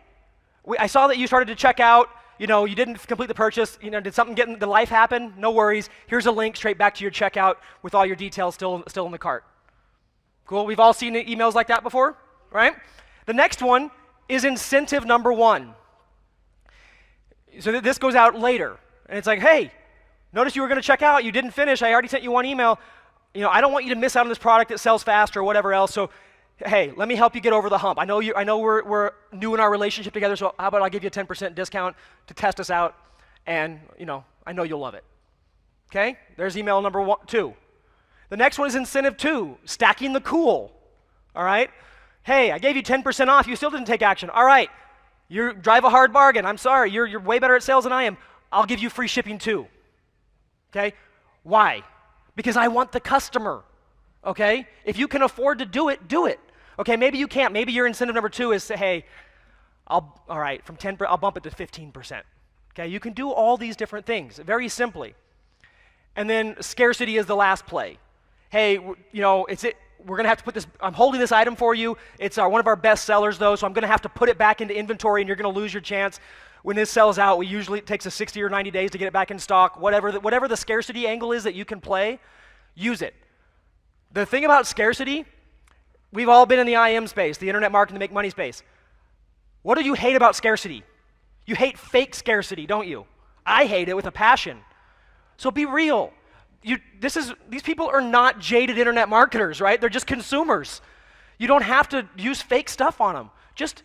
I saw that you started to check out, you didn't complete the purchase, did something did life happen? No worries. Here's a link straight back to your checkout with all your details still in the cart. Cool, we've all seen emails like that before, right? The next one is incentive number 1. So this goes out later, and it's like, hey, notice you were going to check out, you didn't finish, I already sent you 1 email. I don't want you to miss out on this product that sells fast or whatever else. So, hey, let me help you get over the hump. I know we're new in our relationship together. So how about I give you a 10% discount to test us out, and I know you'll love it. Okay, there's email number 2. The next one is incentive 2, stacking the cool. All right, hey, I gave you 10% off. You still didn't take action. All right, you drive a hard bargain. I'm sorry, you're way better at sales than I am. I'll give you free shipping too. Okay, why? Because I want the customer, okay? If you can afford to do it, do it. Okay, maybe you can't. Maybe your incentive number 2 is say, hey, all right, from 10%, I'll bump it to 15%. Okay, you can do all these different things very simply. And then scarcity is the last play. Hey, we're going to have to put this, I'm holding this item for you. It's one of our best sellers though, so I'm going to have to put it back into inventory and you're going to lose your chance. When this sells out, it takes us 60 or 90 days to get it back in stock. Whatever the scarcity angle is that you can play, use it. The thing about scarcity, we've all been in the IM space, the internet marketing to make money space. What do you hate about scarcity? You hate fake scarcity, don't you? I hate it with a passion. So be real. These people are not jaded internet marketers, right? They're just consumers. You don't have to use fake stuff on them. Just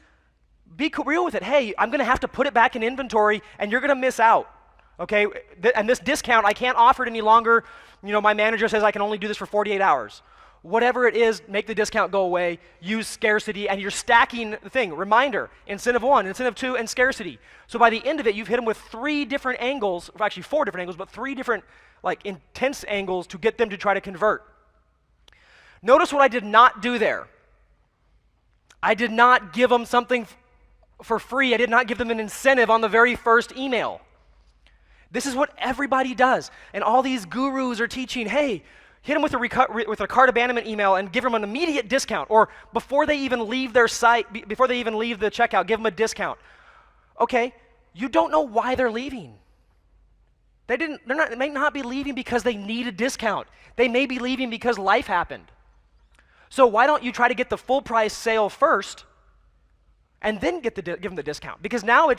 be real with it. Hey, I'm going to have to put it back in inventory, and you're going to miss out. Okay? And this discount, I can't offer it any longer. My manager says I can only do this for 48 hours. Whatever it is, make the discount go away. Use scarcity, and you're stacking the thing. Reminder, incentive 1, incentive 2, and scarcity. So by the end of it, you've hit them with 3 different angles, actually 4 different angles, but 3 different intense angles to get them to try to convert. Notice what I did not do there. I did not give them something for free. I did not give them an incentive on the very first email. This is what everybody does. And all these gurus are teaching, hey, hit them with a cart abandonment email and give them an immediate discount. Or before they even leave their site, before they even leave the checkout, give them a discount. Okay, you don't know why they're leaving. They may not be leaving because they need a discount. They may be leaving because life happened. So why don't you try to get the full price sale first and then give them the discount? Because now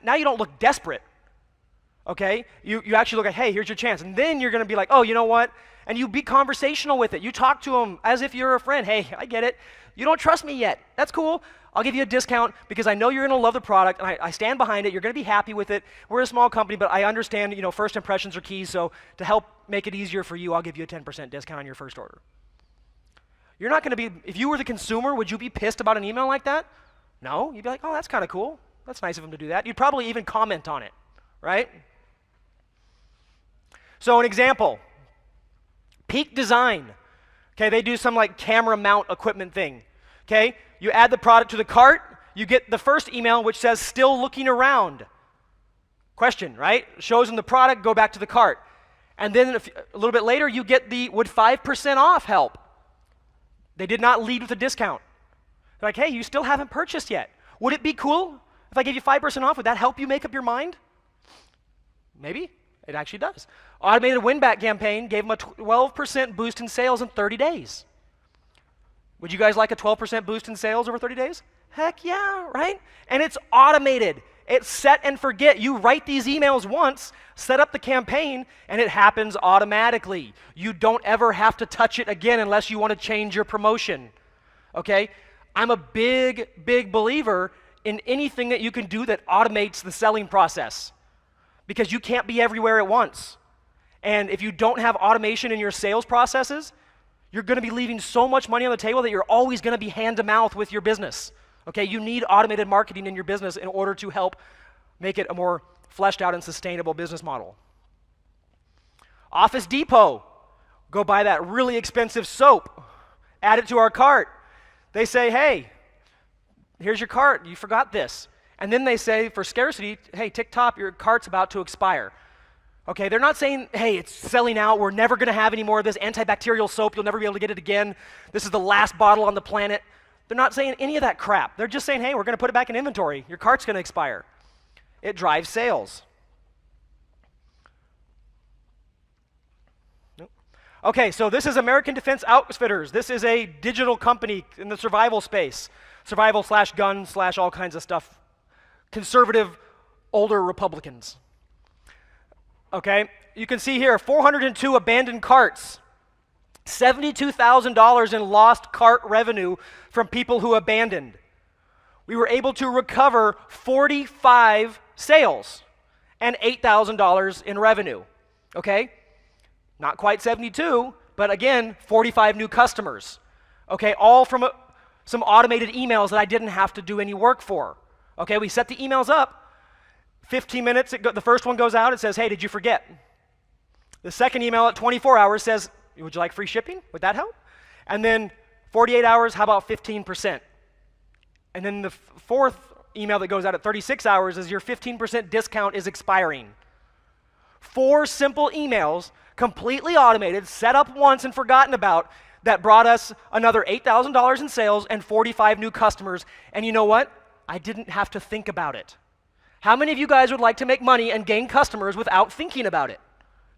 now you don't look desperate. Okay? You actually look at, hey, here's your chance. And then you're going to be like, oh, you know what? And you be conversational with it. You talk to them as if you're a friend. Hey, I get it. You don't trust me yet. That's cool. I'll give you a discount because I know you're going to love the product, and I stand behind it. You're going to be happy with it. We're a small company, but I understand, first impressions are key, so to help make it easier for you, I'll give you a 10% discount on your first order. You're not going to be, if you were the consumer, would you be pissed about an email like that? No. You'd be like, oh, that's kind of cool. That's nice of them to do that. You'd probably even comment on it, right? So an example, Peak Design. Okay, they do some camera mount equipment thing. Okay, you add the product to the cart, you get the first email which says still looking around. Question, right? Shows them the product, go back to the cart. And then a little bit later you get the would 5% off help. They did not lead with a discount. They're like, hey, you still haven't purchased yet. Would it be cool if I gave you 5% off? Would that help you make up your mind? Maybe. It actually does. Automated win-back campaign gave them a 12% boost in sales in 30 days. Would you guys like a 12% boost in sales over 30 days? Heck yeah, right? And it's automated. It's set and forget. You write these emails once, set up the campaign, and it happens automatically. You don't ever have to touch it again unless you want to change your promotion. Okay? I'm a big, big believer in anything that you can do that automates the selling process, because you can't be everywhere at once. And if you don't have automation in your sales processes, you're going to be leaving so much money on the table that you're always going to be hand to mouth with your business. Okay, you need automated marketing in your business in order to help make it a more fleshed out and sustainable business model. Office Depot, go buy that really expensive soap, add it to our cart. They say, hey, here's your cart, you forgot this. And then they say, for scarcity, hey, tick top, your cart's about to expire. Okay, they're not saying, hey, it's selling out, we're never gonna have any more of this antibacterial soap, you'll never be able to get it again, this is the last bottle on the planet. They're not saying any of that crap. They're just saying, hey, we're gonna put it back in inventory, your cart's gonna expire. It drives sales. Nope. Okay, so this is American Defense Outfitters. This is a digital company in the survival space. Survival/gun/ all kinds of stuff. Conservative, older Republicans. Okay, you can see here 402 abandoned carts, $72,000 in lost cart revenue from people who abandoned. We were able to recover 45 sales and $8,000 in revenue. Okay, not quite 72, but again, 45 new customers. Okay, all from some automated emails that I didn't have to do any work for. Okay, we set the emails up. 15 minutes, the first one goes out, it says, hey, did you forget? The second email at 24 hours says, would you like free shipping? Would that help? And then 48 hours, how about 15%? And then the fourth email that goes out at 36 hours is your 15% discount is expiring. 4 simple emails, completely automated, set up once and forgotten about, that brought us another $8,000 in sales and 45 new customers. And you know what? I didn't have to think about it. How many of you guys would like to make money and gain customers without thinking about it?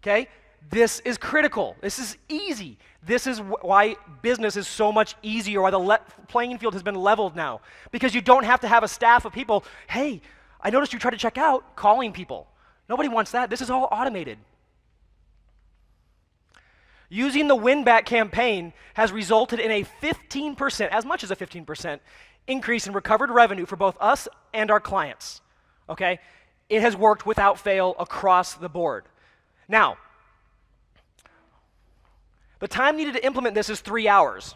Okay? This is critical. This is easy. This is why business is so much easier, why the playing field has been leveled now. Because you don't have to have a staff of people, hey, I noticed you tried to check out, calling people. Nobody wants that. This is all automated. Using the win-back campaign has resulted in a 15%, as much as a 15%, increase in recovered revenue for both us and our clients. Okay? It has worked without fail across the board. Now, the time needed to implement this is 3 hours.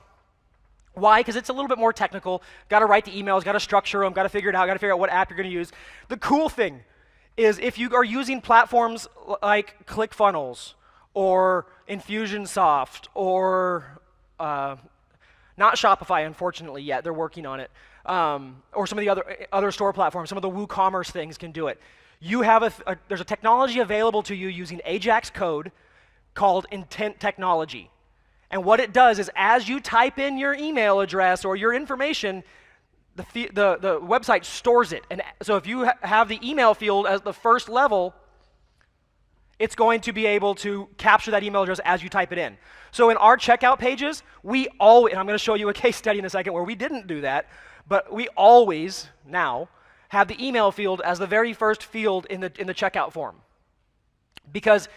Why? Because it's a little bit more technical. Got to write the emails, got to structure them, got to figure it out, got to figure out what app you're going to use. The cool thing is if you are using platforms like ClickFunnels or Infusionsoft or not Shopify, unfortunately, yet. They're working on it. Or some of the other store platforms, some of the WooCommerce things can do it. You have there's a technology available to you using Ajax code called intent technology. And what it does is as you type in your email address or your information, the website stores it. And so if you have the email field as the first level, it's going to be able to capture that email address as you type it in. So in our checkout pages, and I'm going to show you a case study in a second where we didn't do that, but we always now have the email field as the very first field in the checkout form. Because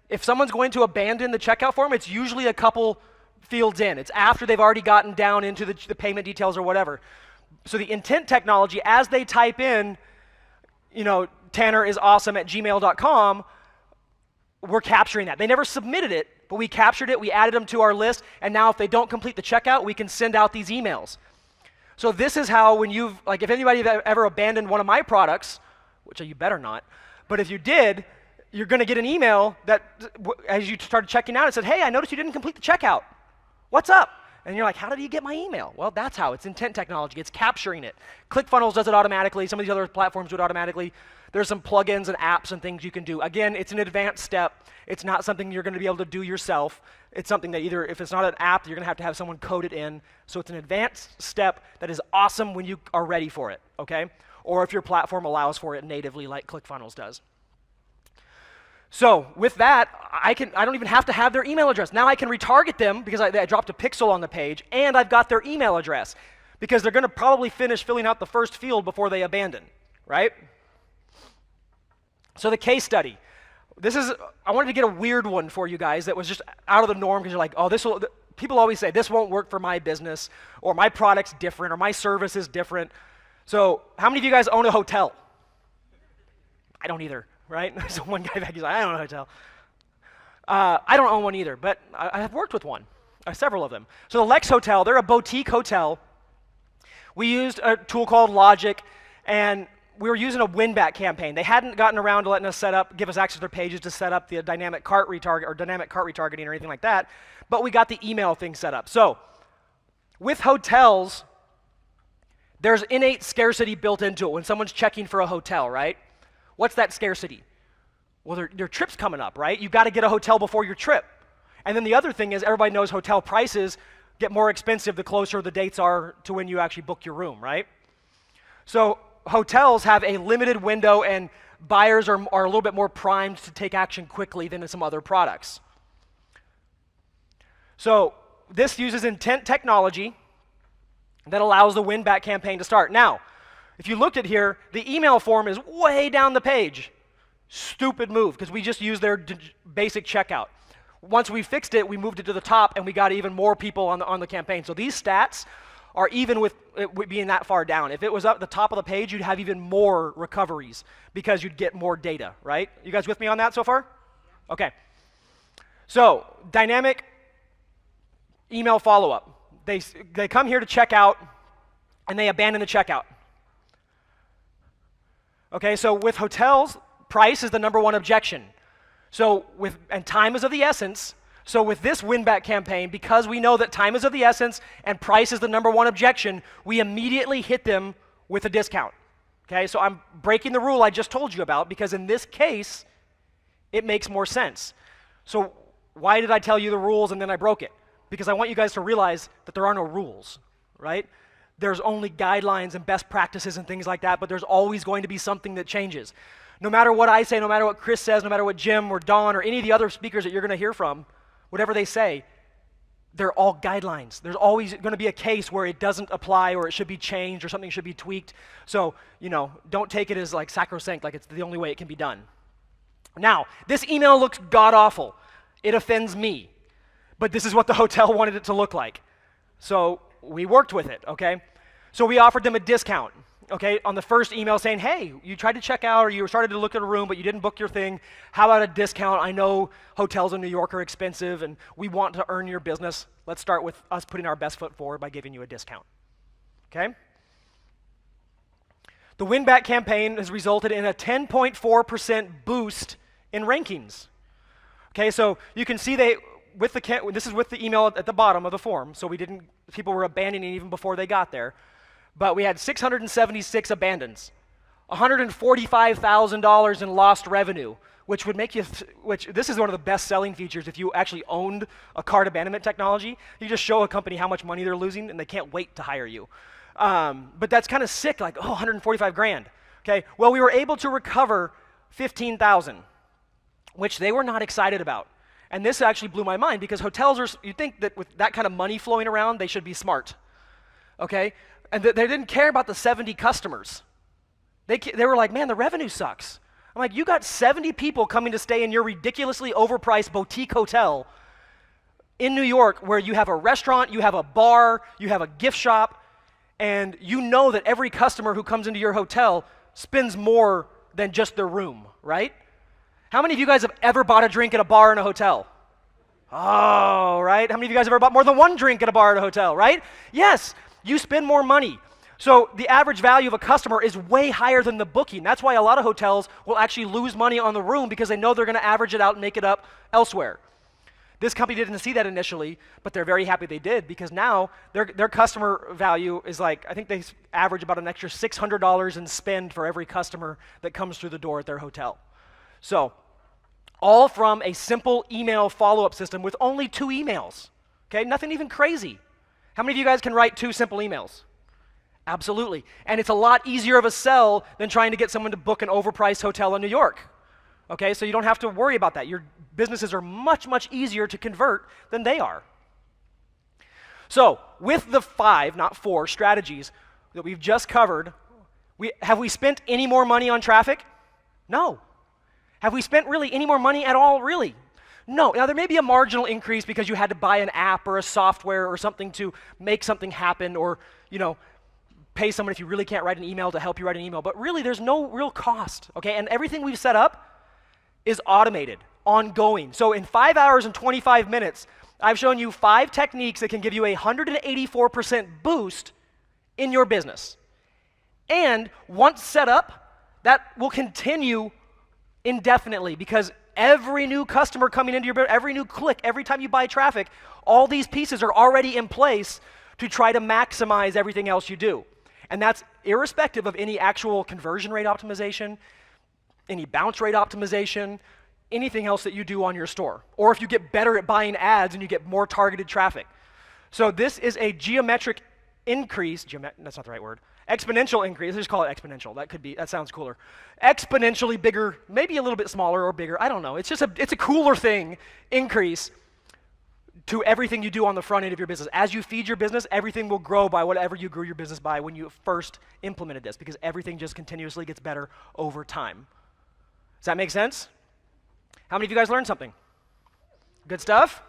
if someone's going to abandon the checkout form, it's usually a couple fields in. It's after they've already gotten down into the payment details or whatever. So the intent technology, as they type in, tannerisawesome@gmail.com, we're capturing that. They never submitted it, but we captured it, we added them to our list, and now if they don't complete the checkout, we can send out these emails. So this is how if anybody ever abandoned one of my products, which you better not, but if you did, you're going to get an email that, as you started checking out, it said, hey, I noticed you didn't complete the checkout. What's up? And you're like, how did you get my email? Well, that's how. It's intent technology. It's capturing it. ClickFunnels does it automatically. Some of these other platforms do it automatically. There's some plugins and apps and things you can do. Again, it's an advanced step. It's not something you're going to be able to do yourself. It's something that either, if it's not an app, you're going to have someone code it in. So it's an advanced step that is awesome when you are ready for it, okay? Or if your platform allows for it natively like ClickFunnels does. So with that, I don't even have to have their email address. Now I can retarget them because I dropped a pixel on the page, and I've got their email address because they're going to probably finish filling out the first field before they abandon, right? So the case study. I wanted to get a weird one for you guys that was just out of the norm because you're like, oh, people always say, this won't work for my business, or my product's different, or my service is different. So how many of you guys own a hotel? I don't either. Right? So one guy back, he's like, I don't own a hotel. I don't own one either, but I have worked with one, several of them. So the Lex Hotel, they're a boutique hotel. We used a tool called Logic, and we were using a win-back campaign. They hadn't gotten around to letting us give us access to their pages to set up the dynamic cart retargeting or anything like that, but we got the email thing set up. So with hotels, there's innate scarcity built into it when someone's checking for a hotel, right? What's that scarcity? Well, your trip's coming up, right? You've got to get a hotel before your trip. And then the other thing is everybody knows hotel prices get more expensive the closer the dates are to when you actually book your room, right? So hotels have a limited window, and buyers are a little bit more primed to take action quickly than some other products. So this uses intent technology that allows the win-back campaign to start. Now, if you looked at here, the email form is way down the page. Stupid move, because we just used their basic checkout. Once we fixed it, we moved it to the top, and we got even more people on the campaign. So these stats are even with it being that far down. If it was up at the top of the page, you'd have even more recoveries because you'd get more data, right? You guys with me on that so far? Okay. So dynamic email follow-up. They come here to check out, and they abandon the checkout. Okay, so with hotels, price is the number one objection. And time is of the essence. So with this win-back campaign, because we know that time is of the essence and price is the number one objection, we immediately hit them with a discount. Okay, so I'm breaking the rule I just told you about because in this case, it makes more sense. So why did I tell you the rules and then I broke it? Because I want you guys to realize that there are no rules, right? There's only guidelines and best practices and things like that, but there's always going to be something that changes. No matter what I say, no matter what Chris says, no matter what Jim or Don or any of the other speakers that you're going to hear from, whatever they say, they're all guidelines. There's always going to be a case where it doesn't apply or it should be changed or something should be tweaked. So, don't take it as like sacrosanct, like it's the only way it can be done. Now, this email looks god-awful. It offends me. But this is what the hotel wanted it to look like. So we worked with it, okay? So we offered them a discount, okay, on the first email saying, hey, you tried to check out or you started to look at a room, but you didn't book your thing. How about a discount? I know hotels in New York are expensive, and we want to earn your business. Let's start with us putting our best foot forward by giving you a discount, okay? The win-back campaign has resulted in a 10.4% boost in rankings. Okay, so you can see this is with the email at the bottom of the form, so people were abandoning even before they got there. But we had 676 abandons, $145,000 in lost revenue, which would make this is one of the best selling features if you actually owned a cart abandonment technology. You just show a company how much money they're losing and they can't wait to hire you. But that's kind of sick, like, 145 grand. Okay, well, we were able to recover 15,000, which they were not excited about. And this actually blew my mind because hotels you think that with that kind of money flowing around, they should be smart, okay? And they didn't care about the 70 customers. They were like, man, the revenue sucks. I'm like, you got 70 people coming to stay in your ridiculously overpriced boutique hotel in New York where you have a restaurant, you have a bar, you have a gift shop, and you know that every customer who comes into your hotel spends more than just their room, right? How many of you guys have ever bought a drink at a bar in a hotel? Oh, right? How many of you guys have ever bought more than one drink at a bar at a hotel, right? Yes, you spend more money. So the average value of a customer is way higher than the booking. That's why a lot of hotels will actually lose money on the room because they know they're going to average it out and make it up elsewhere. This company didn't see that initially, but they're very happy they did because now their customer value is like, I think they average about an extra $600 in spend for every customer that comes through the door at their hotel. So, all from a simple email follow-up system with only 2 emails, okay? Nothing even crazy. How many of you guys can write 2 simple emails? Absolutely. And it's a lot easier of a sell than trying to get someone to book an overpriced hotel in New York, okay? So you don't have to worry about that. Your businesses are much, much easier to convert than they are. So, with the 5, not 4, strategies that we've just covered, have we spent any more money on traffic? No. Have we spent really any more money at all, really? No. Now, there may be a marginal increase because you had to buy an app or a software or something to make something happen or, pay someone if you really can't write an email to help you write an email. But really, there's no real cost, okay? And everything we've set up is automated, ongoing. So in 5 hours and 25 minutes, I've shown you 5 techniques that can give you a 184% boost in your business. And once set up, that will continue indefinitely because every new customer coming into your business, every new click, every time you buy traffic, all these pieces are already in place to try to maximize everything else you do. And that's irrespective of any actual conversion rate optimization, any bounce rate optimization, anything else that you do on your store. Or if you get better at buying ads and you get more targeted traffic. So this is a geometric increase, that's not the right word, exponential increase, let's just call it exponential, that sounds cooler. Exponentially bigger, maybe a little bit smaller or bigger, I don't know. It's a cooler thing, increase to everything you do on the front end of your business. As you feed your business, everything will grow by whatever you grew your business by when you first implemented this because everything just continuously gets better over time. Does that make sense? How many of you guys learned something? Good stuff?